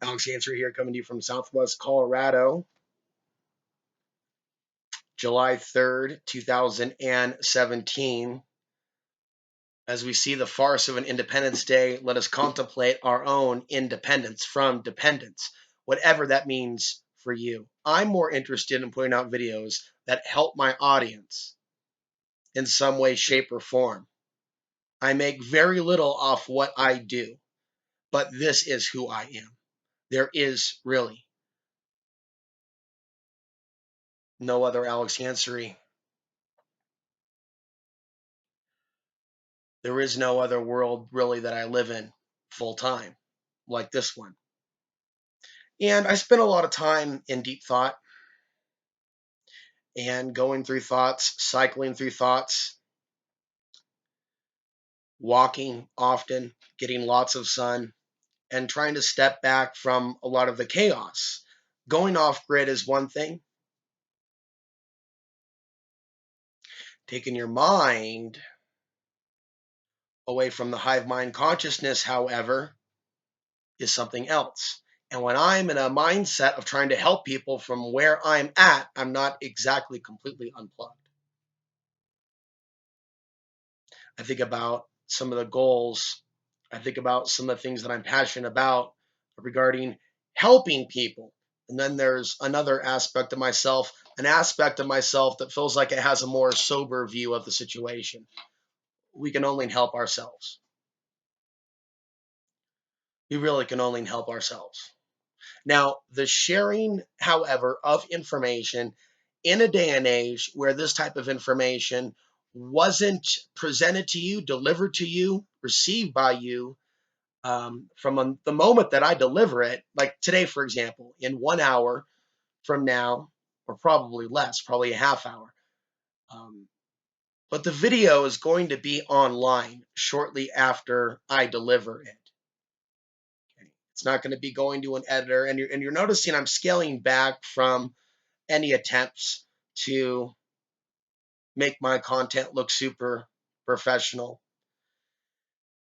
Alex Answer here, coming to you from Southwest Colorado, July 3rd, 2017. As we see the farce of an Independence Day, let us contemplate our own independence from dependence, whatever that means for you. I'm more interested in putting out videos that help my audience in some way, shape, or form. I make very little off what I do, but this is who I am. There is really no other Alex Yancery. There is no other world really that I live in full time like this one. And I spend a lot of time in deep thought and going through thoughts, cycling through thoughts, walking often, getting lots of sun, and trying to step back from a lot of the chaos. Going off grid is one thing. Taking your mind away from the hive mind consciousness, however, is something else. And when I'm in a mindset of trying to help people from where I'm at, I'm not exactly completely unplugged. I think about some of the goals. I think about some of the things that I'm passionate about regarding helping people. And then there's another aspect of myself, an aspect of myself that feels like it has a more sober view of the situation. We can only help ourselves. We really can only help ourselves. Now, the sharing, however, of information in a day and age where this type of information wasn't presented to you, delivered to you, received by you from the moment that I deliver it, like today, for example, in 1 hour from now, or probably less, probably a half hour. But the video is going to be online shortly after I deliver it. It's not going to be going to an editor, and you're noticing I'm scaling back from any attempts to make my content look super professional.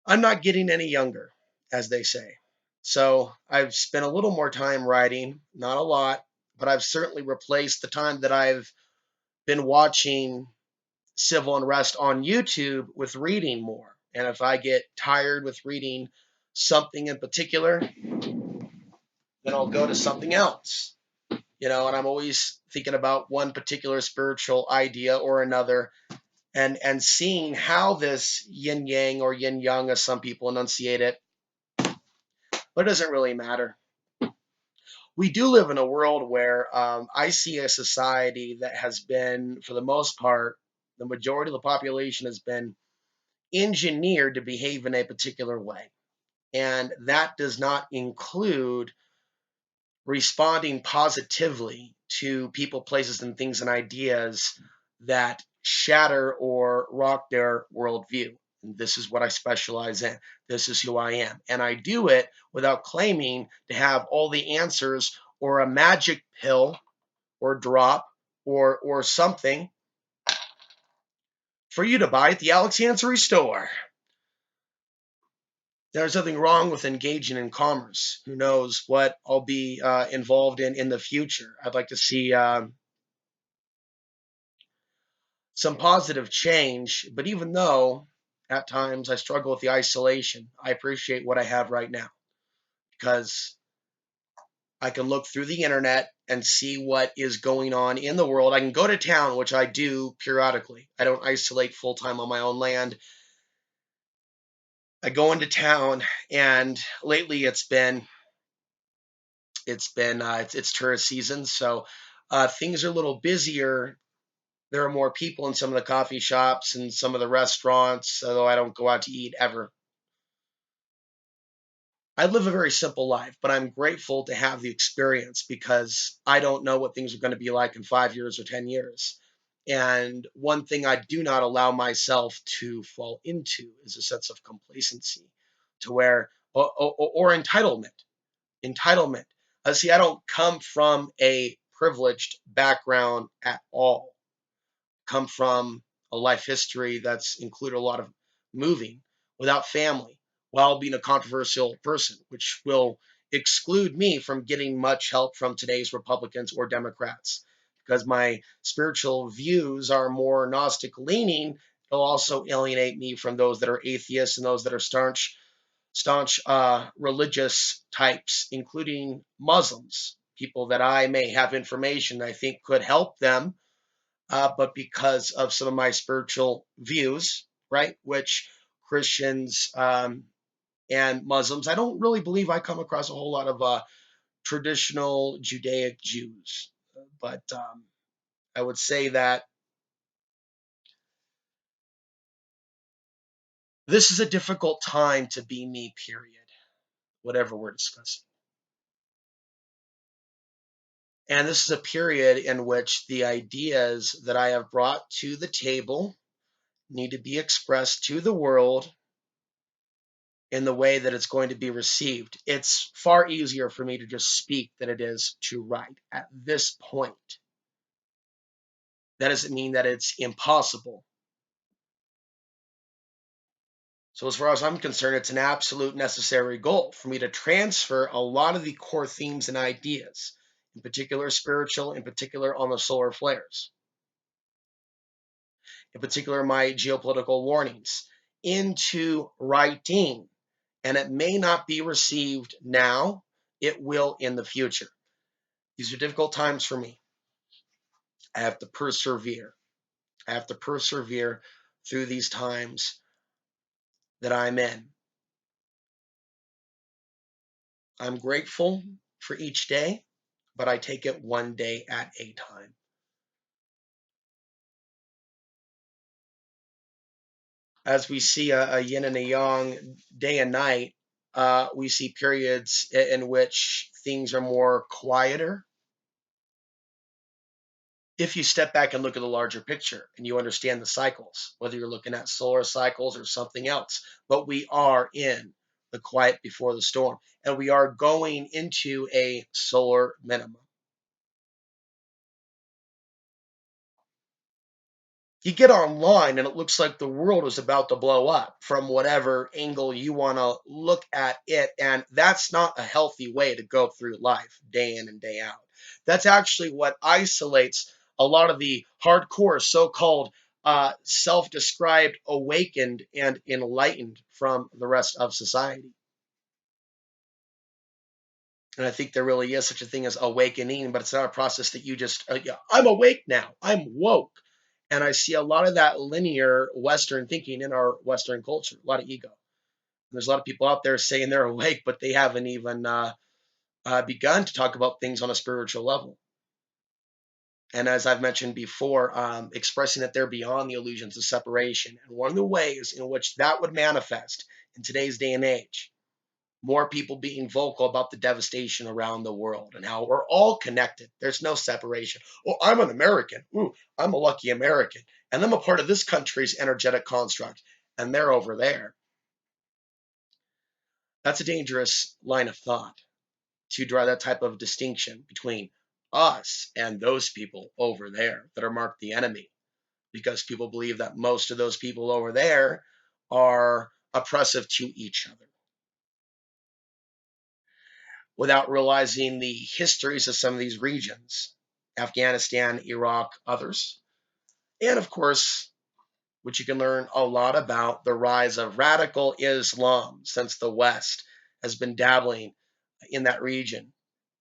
I'm not getting any younger, as they say. So I've spent a little more time writing, not a lot, but I've certainly replaced the time that I've been watching civil unrest on YouTube with reading more. And if I get tired with reading something in particular, then I'll go to something else. And I'm always thinking about one particular spiritual idea or another, and seeing how this yin yang or yin yang, as some people enunciate it, but it doesn't really matter. We do live in a world where I see a society that has been, for the most part, the majority of the population has been engineered to behave in a particular way. And that does not include responding positively to people, places, and things and ideas that shatter or rock their worldview. And this is what I specialize in. This is who I am. And I do it without claiming to have all the answers or a magic pill or drop or something for you to buy at the Alex Ansary store. There's nothing wrong with engaging in commerce. Who knows what I'll be involved in the future. I'd like to see some positive change, but even though at times I struggle with the isolation, I appreciate what I have right now because I can look through the internet and see what is going on in the world. I can go to town, which I do periodically. I don't isolate full time on my own land. I go into town, and lately it's tourist season, so things are a little busier. There are more people in some of the coffee shops and some of the restaurants, although I don't go out to eat ever. I live a very simple life, but I'm grateful to have the experience because I don't know what things are going to be like in 5 years or 10 years. And one thing I do not allow myself to fall into is a sense of complacency to where, or entitlement. Entitlement. See, I don't come from a privileged background at all. Come from a life history that's included a lot of moving without family while being a controversial person, which will exclude me from getting much help from today's Republicans or Democrats. Because my spiritual views are more Gnostic leaning, it'll also alienate me from those that are atheists and those that are staunch religious types, including Muslims, people that I may have information I think could help them, but because of some of my spiritual views, right, which Christians and Muslims, I don't really believe I come across a whole lot of traditional Judaic Jews, but I would say that this is a difficult time to be me, period, whatever we're discussing. And this is a period in which the ideas that I have brought to the table need to be expressed to the world in the way that it's going to be received. It's far easier for me to just speak than it is to write at this point. That doesn't mean that it's impossible. So, as far as I'm concerned, it's an absolute necessary goal for me to transfer a lot of the core themes and ideas, in particular spiritual, in particular on the solar flares, in particular my geopolitical warnings, into writing. And it may not be received now, it will in the future. These are difficult times for me. I have to persevere. I have to persevere through these times that I'm in. I'm grateful for each day, but I take it one day at a time. As we see a yin and a yang day and night, we see periods in which things are more quieter. If you step back and look at the larger picture and you understand the cycles, whether you're looking at solar cycles or something else, but we are in the quiet before the storm, and we are going into a solar minimum. You get online and it looks like the world is about to blow up from whatever angle you want to look at it. And that's not a healthy way to go through life day in and day out. That's actually what isolates a lot of the hardcore so called self described awakened and enlightened from the rest of society. And I think there really is such a thing as awakening, but it's not a process that you just, yeah, I'm awake now, I'm woke. And I see a lot of that linear Western thinking in our Western culture, a lot of ego. There's a lot of people out there saying they're awake, but they haven't even begun to talk about things on a spiritual level. And as I've mentioned before, expressing that they're beyond the illusions of separation. And one of the ways in which that would manifest in today's day and age, more people being vocal about the devastation around the world and how we're all connected. There's no separation. Oh, I'm an American. Ooh, I'm a lucky American. And I'm a part of this country's energetic construct. And they're over there. That's a dangerous line of thought to draw that type of distinction between us and those people over there that are marked the enemy. Because people believe that most of those people over there are oppressive to each other, without realizing the histories of some of these regions, Afghanistan, Iraq, others. And of course, which you can learn a lot about the rise of radical Islam since the West has been dabbling in that region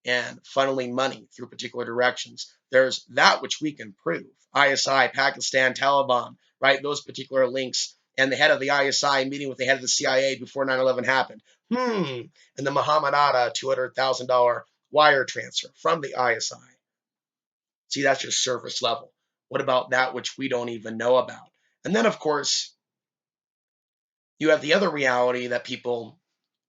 and funneling money through particular directions. There's that which we can prove. ISI, Pakistan, Taliban, right? Those particular links. And the head of the ISI meeting with the head of the CIA before 9/11 happened. And the Muhammad Atta $200,000 wire transfer from the ISI. See, that's just surface level. What about that which we don't even know about? And then, of course, you have the other reality that people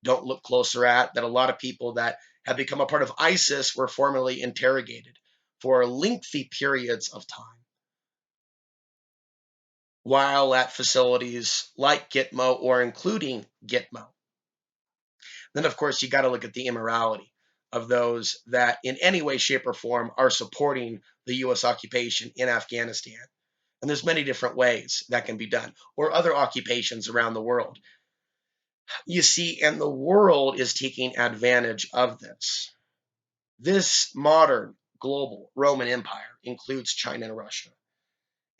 don't look closer at, that a lot of people that have become a part of ISIS were formerly interrogated for lengthy periods of time while at facilities like Gitmo or including Gitmo. Then, of course, you got to look at the immorality of those that in any way, shape, or form are supporting the U.S. occupation in Afghanistan. And there's many different ways that can be done, or other occupations around the world. You see, and the world is taking advantage of this. This modern global Roman Empire includes China and Russia.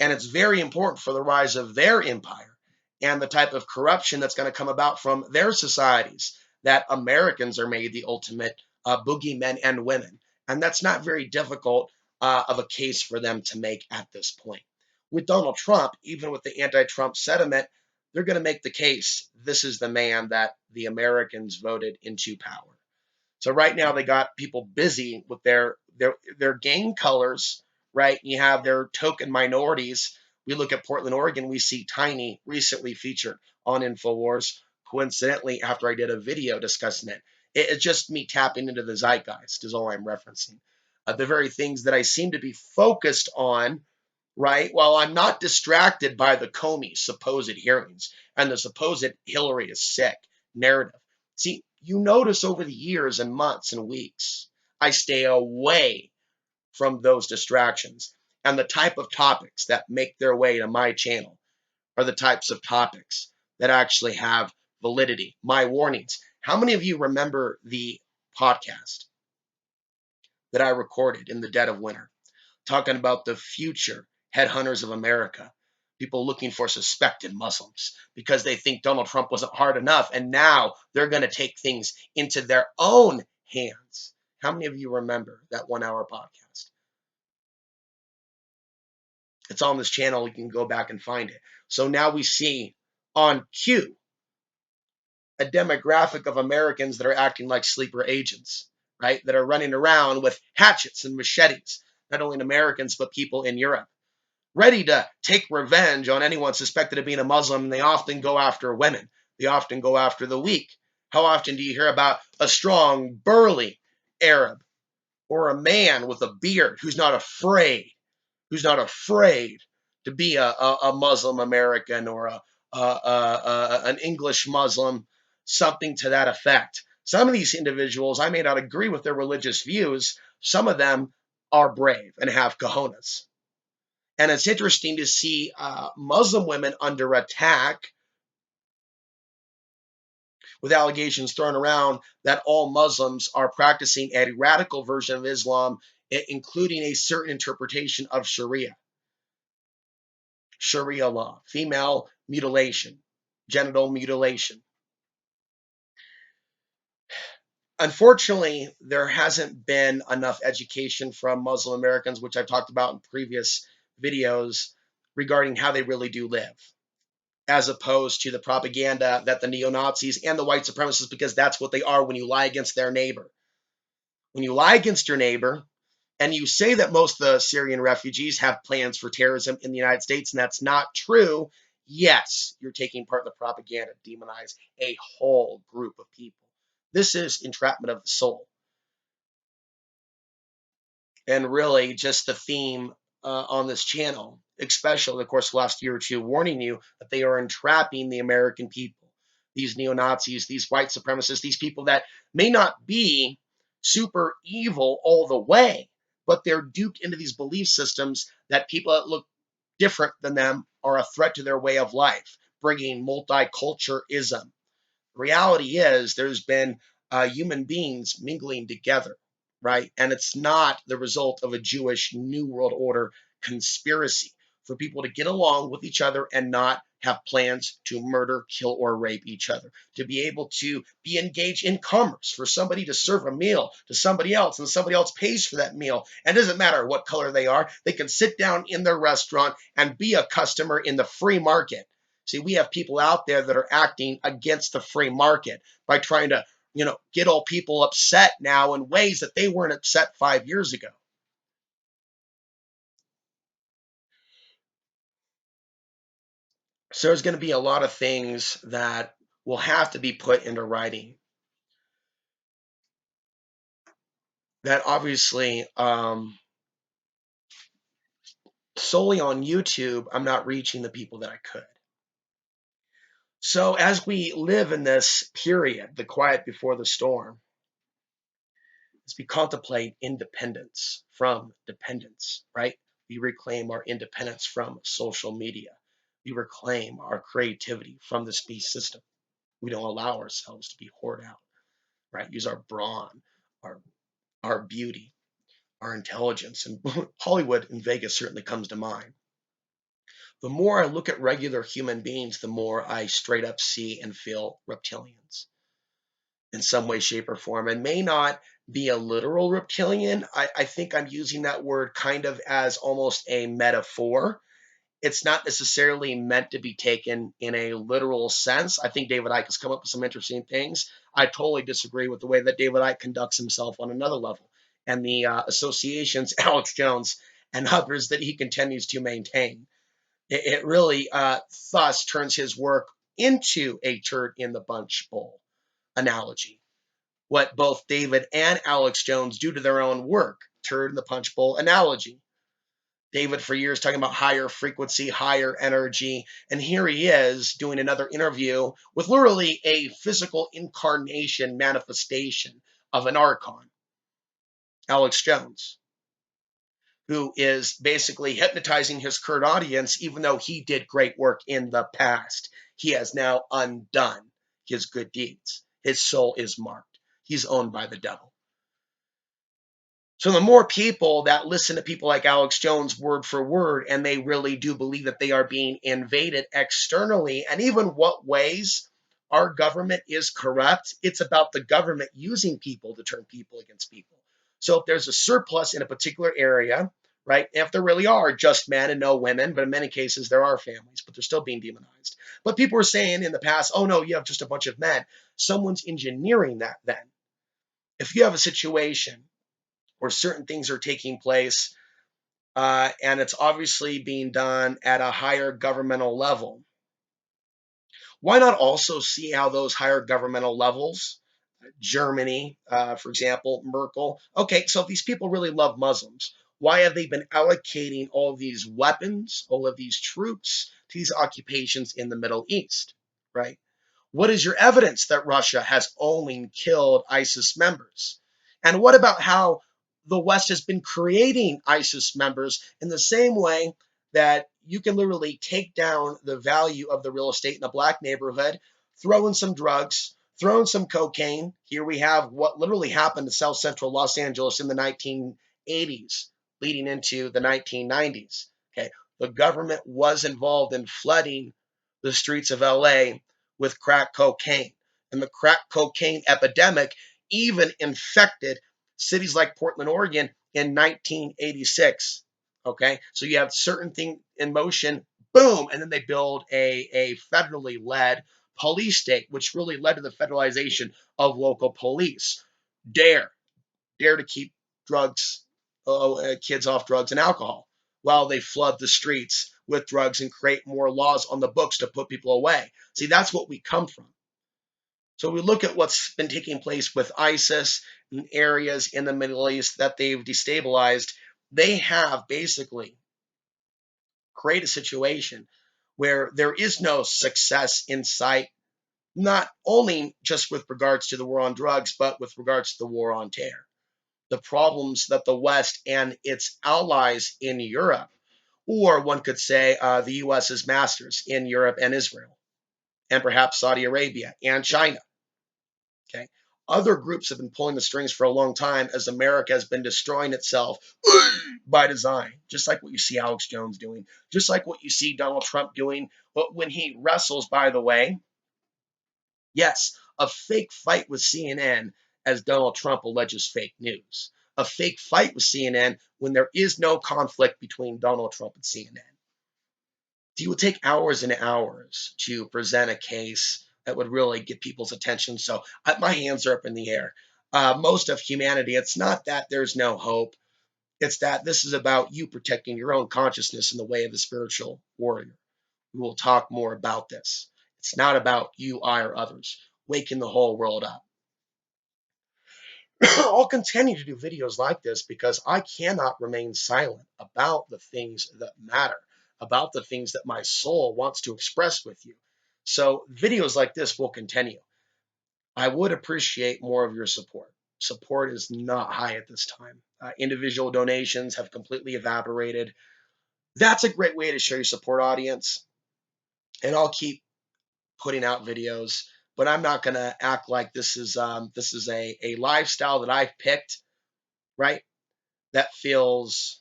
And it's very important for the rise of their empire and the type of corruption that's going to come about from their societies that Americans are made the ultimate boogeymen and women. And that's not very difficult of a case for them to make at this point. With Donald Trump, even with the anti Trump sentiment, they're going to make the case this is the man that the Americans voted into power. So right now they got people busy with their gang colors, right? You have their token minorities. We look at Portland, Oregon, we see Tiny recently featured on InfoWars. Coincidentally, after I did a video discussing it, it's just me tapping into the zeitgeist is all I'm referencing. The very things that I seem to be focused on, right? While I'm not distracted by the Comey supposed hearings and the supposed Hillary is sick narrative. See, you notice over the years and months and weeks, I stay away from those distractions. And the type of topics that make their way to my channel are the types of topics that actually have validity. My warnings. How many of you remember the podcast that I recorded in the dead of winter, talking about the future headhunters of America, people looking for suspected Muslims because they think Donald Trump wasn't hard enough and now they're going to take things into their own hands? How many of you remember that 1 hour podcast? It's on this channel. You can go back and find it. So now we see on cue a demographic of Americans that are acting like sleeper agents, right? That are running around with hatchets and machetes, not only in Americans, but people in Europe, ready to take revenge on anyone suspected of being a Muslim. And they often go after women. They often go after the weak. How often do you hear about a strong, burly Arab or a man with a beard who's not afraid to be a Muslim American or an English Muslim, something to that effect? Some of these individuals, I may not agree with their religious views. Some of them are brave and have cojones. And it's interesting to see Muslim women under attack with allegations thrown around that all Muslims are practicing a radical version of Islam, including a certain interpretation of Sharia law, female mutilation, genital mutilation. Unfortunately, there hasn't been enough education from Muslim Americans, which I've talked about in previous videos, regarding how they really do live, as opposed to the propaganda that the neo-Nazis and the white supremacists, because that's what they are when you lie against their neighbor. When you lie against your neighbor and you say that most of the Syrian refugees have plans for terrorism in the United States, and that's not true, yes, you're taking part in the propaganda to demonize a whole group of people. This is entrapment of the soul. And really just the theme on this channel, especially, of course, the last year or two, warning you that they are entrapping the American people. These neo Nazis, these white supremacists, these people that may not be super evil all the way, but they're duped into these belief systems that people that look different than them are a threat to their way of life, bringing multiculturalism. Reality is there's been human beings mingling together, right? And it's not the result of a Jewish New World Order conspiracy for people to get along with each other and not have plans to murder, kill, or rape each other, to be able to be engaged in commerce, for somebody to serve a meal to somebody else and somebody else pays for that meal. And it doesn't matter what color they are, they can sit down in their restaurant and be a customer in the free market. See, we have people out there that are acting against the free market by trying to, get all people upset now in ways that they weren't upset 5 years ago. So there's going to be a lot of things that will have to be put into writing. That obviously, solely on YouTube, I'm not reaching the people that I could. So as we live in this period, the quiet before the storm, as we contemplate independence from dependence, right? We reclaim our independence from social media. We reclaim our creativity from the speech system. We don't allow ourselves to be hoard out, right? Use our brawn, our our beauty, our intelligence, and Hollywood and Vegas certainly comes to mind. The more I look at regular human beings, the more I straight up see and feel reptilians in some way, shape, or form, and may not be a literal reptilian. I think I'm using that word kind of as almost a metaphor. It's not necessarily meant to be taken in a literal sense. I think David Icke has come up with some interesting things. I totally disagree with the way that David Icke conducts himself on another level and the associations, Alex Jones, and others that he continues to maintain. It really thus turns his work into a turd in the punch bowl analogy. What both David and Alex Jones do to their own work, turd in the punch bowl analogy. David for years talking about higher frequency, higher energy. And here he is doing another interview with literally a physical incarnation manifestation of an archon, Alex Jones, who is basically hypnotizing his current audience, even though he did great work in the past. He has now undone his good deeds. His soul is marked. He's owned by the devil. So the more people that listen to people like Alex Jones word for word, and they really do believe that they are being invaded externally, and even what ways our government is corrupt, it's about the government using people to turn people against people. So if there's a surplus in a particular area, right, if there really are just men and no women, but in many cases there are families, but they're still being demonized. But people were saying in the past, oh no, you have just a bunch of men. Someone's engineering that then. If you have a situation where certain things are taking place, and it's obviously being done at a higher governmental level. Why not also see how those higher governmental levels, Germany, for example, Merkel, okay, so if these people really love Muslims, why have they been allocating all of these weapons, all of these troops to these occupations in the Middle East, right? What is your evidence that Russia has only killed ISIS members? And what about how the West has been creating ISIS members in the same way that you can literally take down the value of the real estate in a black neighborhood, throw in some drugs, throw in some cocaine. Here we have what literally happened to South Central Los Angeles in the 1980s, leading into the 1990s. Okay, the government was involved in flooding the streets of LA with crack cocaine. And the crack cocaine epidemic even infected cities like Portland, Oregon in 1986. Okay, so you have certain thing in motion, boom, and then they build a federally led police state, which really led to the federalization of local police. Dare, dare to keep drugs, kids off drugs and alcohol, while they flood the streets with drugs and create more laws on the books to put people away. See, that's what we come from. So we look at what's been taking place with ISIS in areas in the Middle East that they've destabilized. They have basically created a situation where there is no success in sight, not only just with regards to the war on drugs, but with regards to the war on terror. The problems that the West and its allies in Europe, or one could say the US's masters in Europe and Israel, and perhaps Saudi Arabia and China. Okay. Other groups have been pulling the strings for a long time as America has been destroying itself by design, just like what you see Alex Jones doing, just like what you see Donald Trump doing. But when he wrestles, by the way, yes, a fake fight with CNN as Donald Trump alleges fake news. A fake fight with CNN when there is no conflict between Donald Trump and CNN. It would take hours and hours to present a case that would really get people's attention. So my hands are up in the air. Most of humanity, it's not that there's no hope. It's that this is about you protecting your own consciousness in the way of the spiritual warrior. We will talk more about this. It's not about you, I, or others. Waking the whole world up. I'll continue to do videos like this because I cannot remain silent about the things that matter, about the things that my soul wants to express with you. So videos like this will continue. I would appreciate more of your support. Support is not high at this time. Individual donations have completely evaporated. That's a great way to show your support, audience. And I'll keep putting out videos, but I'm not going to act like this is a lifestyle that I've picked, right? That feels,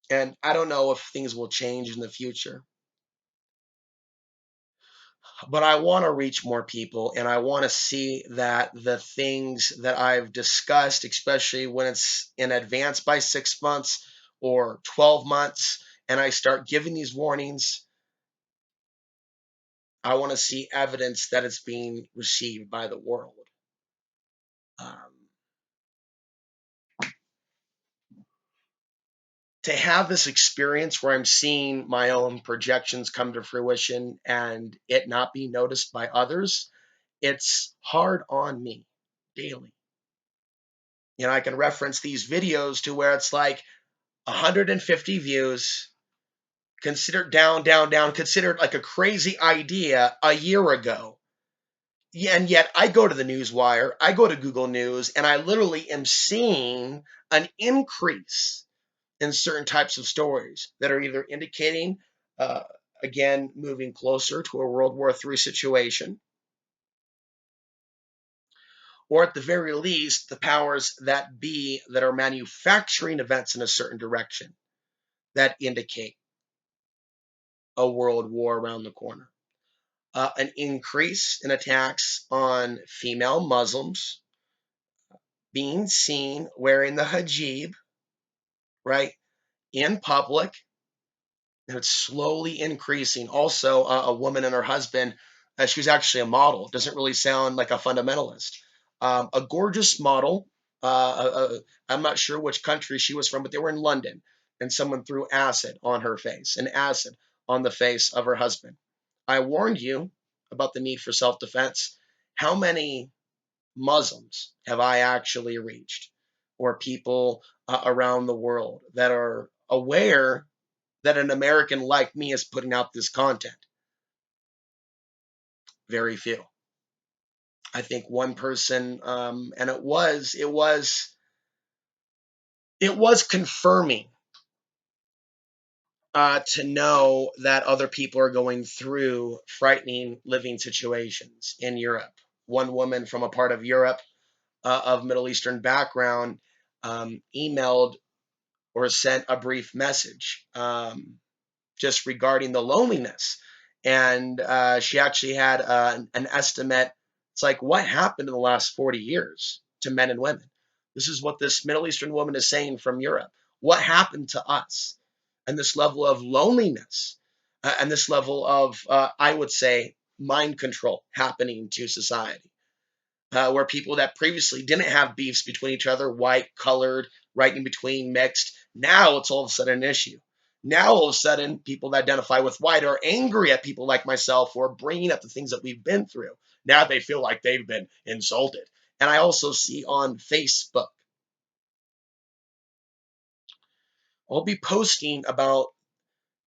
and I don't know if things will change in the future, but I want to reach more people and I want to see that the things that I've discussed, especially when it's in advance by 6 months or 12 months, and I start giving these warnings, I want to see evidence that it's being received by the world. Um, to have this experience where I'm seeing my own projections come to fruition and it not be noticed by others, it's hard on me daily. I can reference these videos to where it's like 150 views, considered down, down, down, considered like a crazy idea a year ago. Yeah, and yet I go to the news wire, I go to Google News, and I literally am seeing an increase in certain types of stories that are either indicating, uh, again, moving closer to a World War III situation, or at the very least, the powers that be that are manufacturing events in a certain direction that indicate a world war around the corner. An increase in attacks on female Muslims being seen wearing the hijab, right, in public, and it's slowly increasing. Also, a woman and her husband, she was actually a model. Doesn't really sound like a fundamentalist. A gorgeous model. I'm not sure which country she was from, but they were in London, and someone threw acid on her face, and acid on the face of her husband. I warned you about the need for self-defense. How many Muslims have I actually reached, or people around the world that are aware that an American like me is putting out this content? Very few. I think one person, and it was confirming to know that other people are going through frightening living situations in Europe. One woman from a part of Europe of Middle Eastern background emailed or sent a brief message just regarding the loneliness. And she actually had an estimate. It's like, what happened in the last 40 years to men and women? This is what this Middle Eastern woman is saying from Europe. What happened to us? And this level of loneliness and this level of, I would say, mind control happening to society, where people that previously didn't have beefs between each other, white, colored, right in between, mixed, now it's all of a sudden an issue. Now, all of a sudden, people that identify with white are angry at people like myself for bringing up the things that we've been through. Now they feel like they've been insulted. And I also see on Facebook, I'll be posting about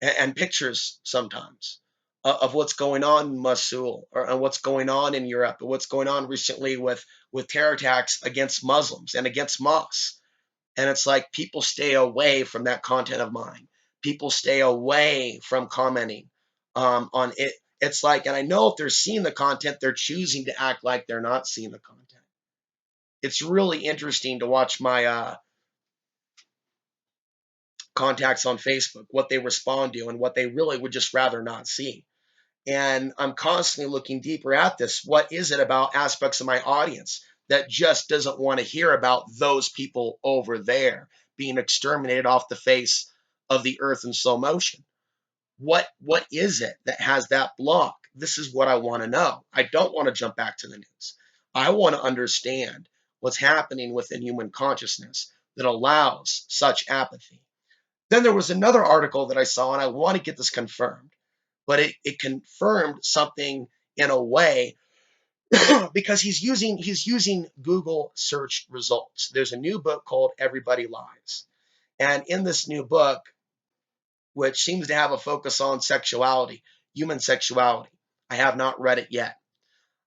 and pictures sometimes of what's going on in Mosul or what's going on in Europe, or what's going on recently with terror attacks against Muslims and against mosques. And it's like people stay away from that content of mine. People stay away from commenting on it. It's like, and I know if they're seeing the content, they're choosing to act like they're not seeing the content. It's really interesting to watch my contacts on Facebook, what they respond to, and what they really would just rather not see. And I'm constantly looking deeper at this. What is it about aspects of my audience that just doesn't want to hear about those people over there being exterminated off the face of the earth in slow motion? What is it that has that block? This is what I want to know. I don't want to jump back to the news. I want to understand what's happening within human consciousness that allows such apathy. Then there was another article that I saw, and I want to get this confirmed, but it confirmed something in a way because he's using Google search results. There's a new book called Everybody Lies. And in this new book, which seems to have a focus on sexuality, human sexuality, I have not read it yet.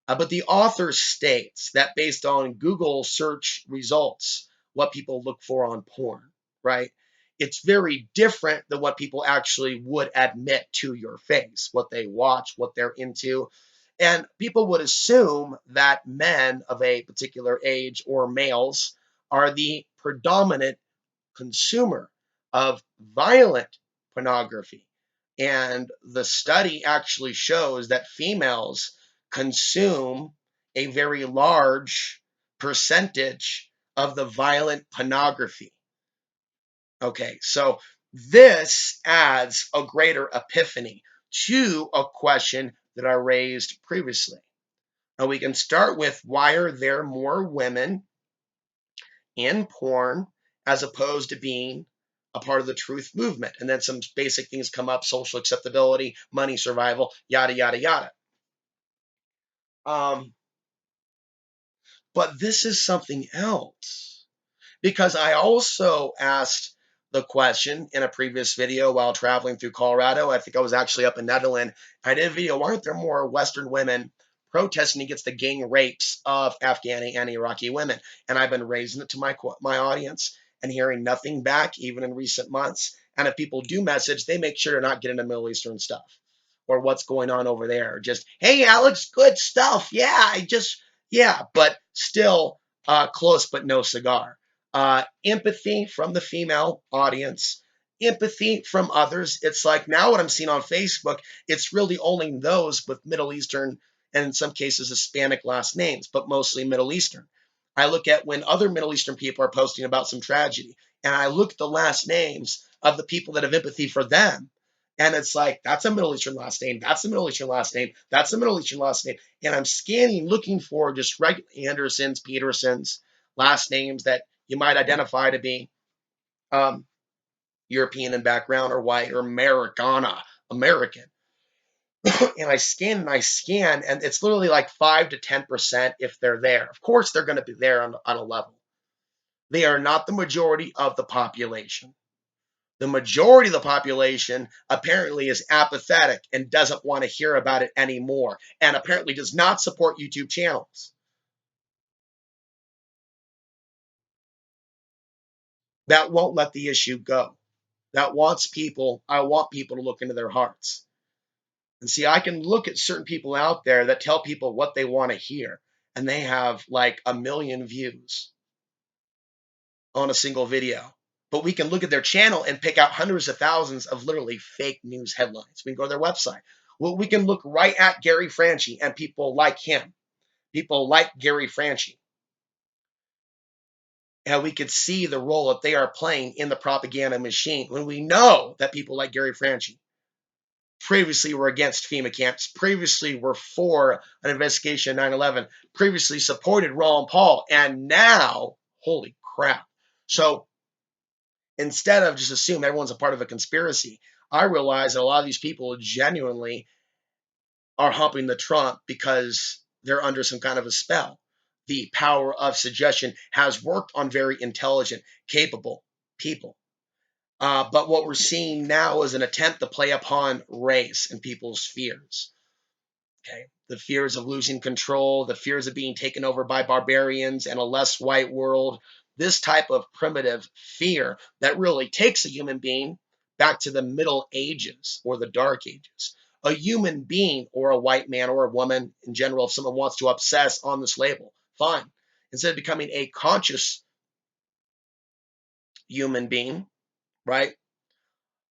But the author states that based on Google search results, what people look for on porn, right? It's very different than what people actually would admit to your face, what they watch, what they're into. And people would assume that men of a particular age or males are the predominant consumer of violent pornography. And the study actually shows that females consume a very large percentage of the violent pornography. Okay, so this adds a greater epiphany to a question that I raised previously. Now we can start with, why are there more women in porn as opposed to being a part of the truth movement? And then some basic things come up: social acceptability, money, survival, yada, yada, yada. Um, but this is something else, because I also asked the question in a previous video while traveling through Colorado. I think I was actually up in Netherlands. I did a video: why aren't there more Western women protesting against the gang rapes of Afghani and Iraqi women? And I've been raising it to my audience and hearing nothing back, even in recent months. And if people do message, they make sure to not get into Middle Eastern stuff or what's going on over there. Just, hey, Alex, good stuff. Yeah, but still close but no cigar. Empathy from the female audience, empathy from others. It's like now what I'm seeing on Facebook, it's really only those with Middle Eastern and in some cases Hispanic last names, but mostly Middle Eastern. I look at when other Middle Eastern people are posting about some tragedy, and I look at the last names of the people that have empathy for them. And it's like, that's a Middle Eastern last name. That's a Middle Eastern last name. That's a Middle Eastern last name. And I'm scanning, looking for just regular Andersons, Petersons, last names that you might identify to be um, European in background or white or American. And I scan, and it's literally like 5 to 10% if they're there. Of course, they're going to be there on a level. They are not the majority of the population. The majority of the population apparently is apathetic and doesn't want to hear about it anymore, and apparently does not support YouTube channels that won't let the issue go. That wants people, I want people to look into their hearts. And see, I can look at certain people out there that tell people what they want to hear, and they have like 1 million views on a single video. But we can look at their channel and pick out hundreds of thousands of literally fake news headlines. We can go to their website. Well, we can look right at Gary Franchi and people like him. People like Gary Franchi. And we could see the role that they are playing in the propaganda machine, when we know that people like Gary Franchi previously were against FEMA camps, previously were for an investigation of 9/11, previously supported Ron Paul, and now, holy crap. So instead of just assume everyone's a part of a conspiracy, I realize that a lot of these people genuinely are humping the Trump because they're under some kind of a spell. The power of suggestion has worked on very intelligent, capable people. But what we're seeing now is an attempt to play upon race and people's fears. Okay. The fears of losing control, the fears of being taken over by barbarians and a less white world. This type of primitive fear that really takes a human being back to the Middle Ages or the Dark Ages. A human being, or a white man or a woman in general, if someone wants to obsess on this label, fine. Instead of becoming a conscious human being, right?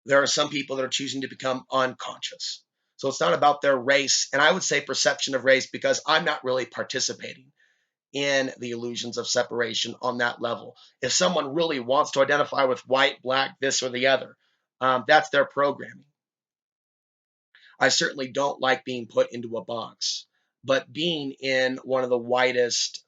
There are some people that are choosing to become unconscious. So it's not about their race, and I would say perception of race, because I'm not really participating in the illusions of separation on that level. If someone really wants to identify with white, black, this or the other, that's their programming. I certainly don't like being put into a box, but being in one of the whitest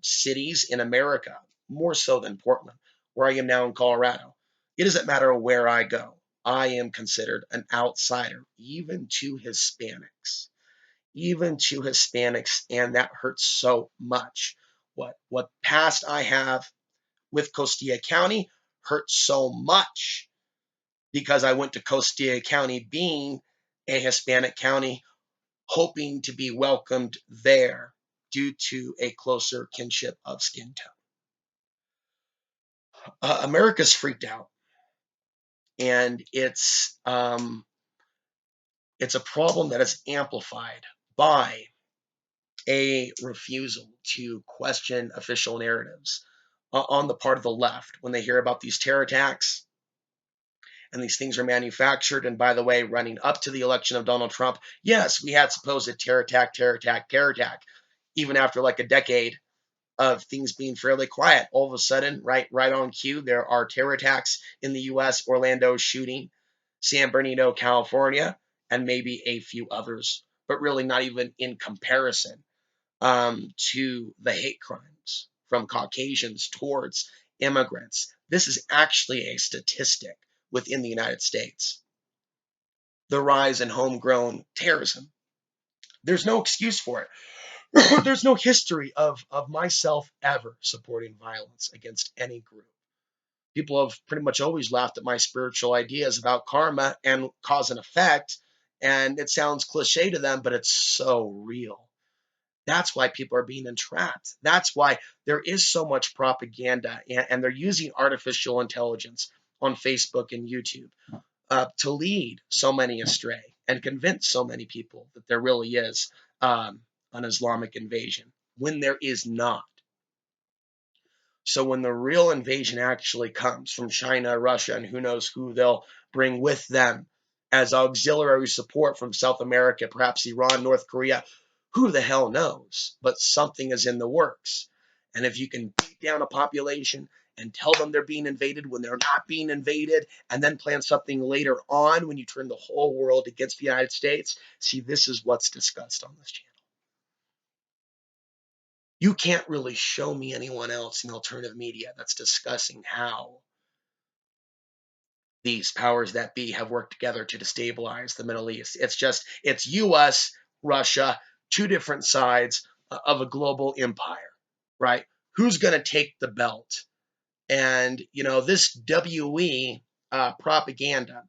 cities in America, more so than Portland, where I am now in Colorado, it doesn't matter where I go. I am considered an outsider, even to Hispanics, and that hurts so much. What past I have with Costilla County hurts so much, because I went to Costilla County being a Hispanic county, hoping to be welcomed there due to a closer kinship of skin tone. America's freaked out, and it's a problem that is amplified by a refusal to question official narratives on the part of the left when they hear about these terror attacks and these things are manufactured. And by the way, running up to the election of Donald Trump, yes, we had supposed terror attack, terror attack, terror attack. Even after like a decade of things being fairly quiet, all of a sudden, right on cue, there are terror attacks in the U.S. Orlando shooting, San Bernardino, California, and maybe a few others, but really not even in comparison to the hate crimes from Caucasians towards immigrants. This is actually a statistic within the United States. The rise in homegrown terrorism. There's no excuse for it. There's no history of myself ever supporting violence against any group. People have pretty much always laughed at my spiritual ideas about karma and cause and effect, and it sounds cliche to them, but it's so real. That's why people are being entrapped. That's why there is so much propaganda, and they're using artificial intelligence on Facebook and YouTube to lead so many astray and convince so many people that there really is an Islamic invasion when there is not. So when the real invasion actually comes from China, Russia, and who knows who they'll bring with them as auxiliary support from South America, perhaps Iran, North Korea, who the hell knows? But something is in the works. And if you can beat down a population and tell them they're being invaded when they're not being invaded, and then plan something later on when you turn the whole world against the United States, see, this is what's discussed on this channel. You can't really show me anyone else in alternative media that's discussing how these powers that be have worked together to destabilize the Middle East. It's US, Russia, two different sides of a global empire, right? Who's going to take the belt? And, this WE propaganda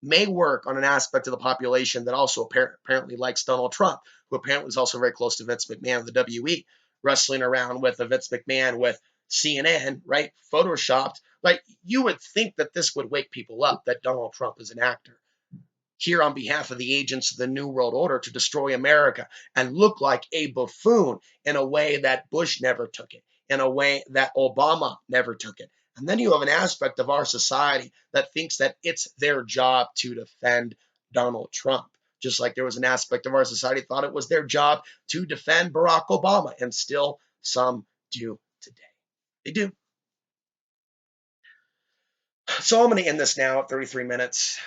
may work on an aspect of the population that also apparently likes Donald Trump, who apparently is also very close to Vince McMahon of the WE, wrestling around with a Vince McMahon with CNN, right? Photoshopped. Like, you would think that this would wake people up that Donald Trump is an actor here on behalf of the agents of the New World Order to destroy America and look like a buffoon in a way that Bush never took it, in a way that Obama never took it. And then you have an aspect of our society that thinks that it's their job to defend Donald Trump. Just like there was an aspect of our society thought it was their job to defend Barack Obama, and still some do today. They do. So I'm going to end this now at 33 minutes.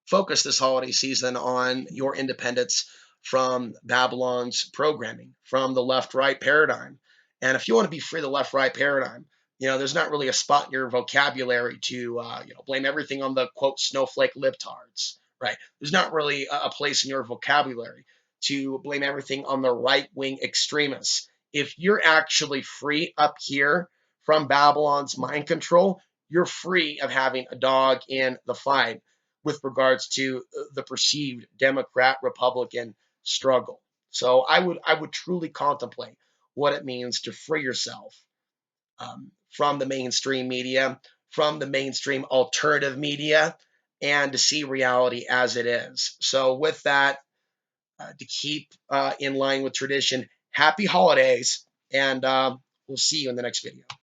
Focus this holiday season on your independence from Babylon's programming, from the left right paradigm. And if you want to be free of the left right paradigm, there's not really a spot in your vocabulary to, blame everything on the quote snowflake libtards, right? There's not really a place in your vocabulary to blame everything on the right wing extremists. If you're actually free up here from Babylon's mind control, you're free of having a dog in the fight with regards to the perceived Democrat Republican struggle. So I would truly contemplate what it means to free yourself from the mainstream media, from the mainstream alternative media, and to see reality as it is. So with that, to keep in line with tradition, happy holidays, and we'll see you in the next video.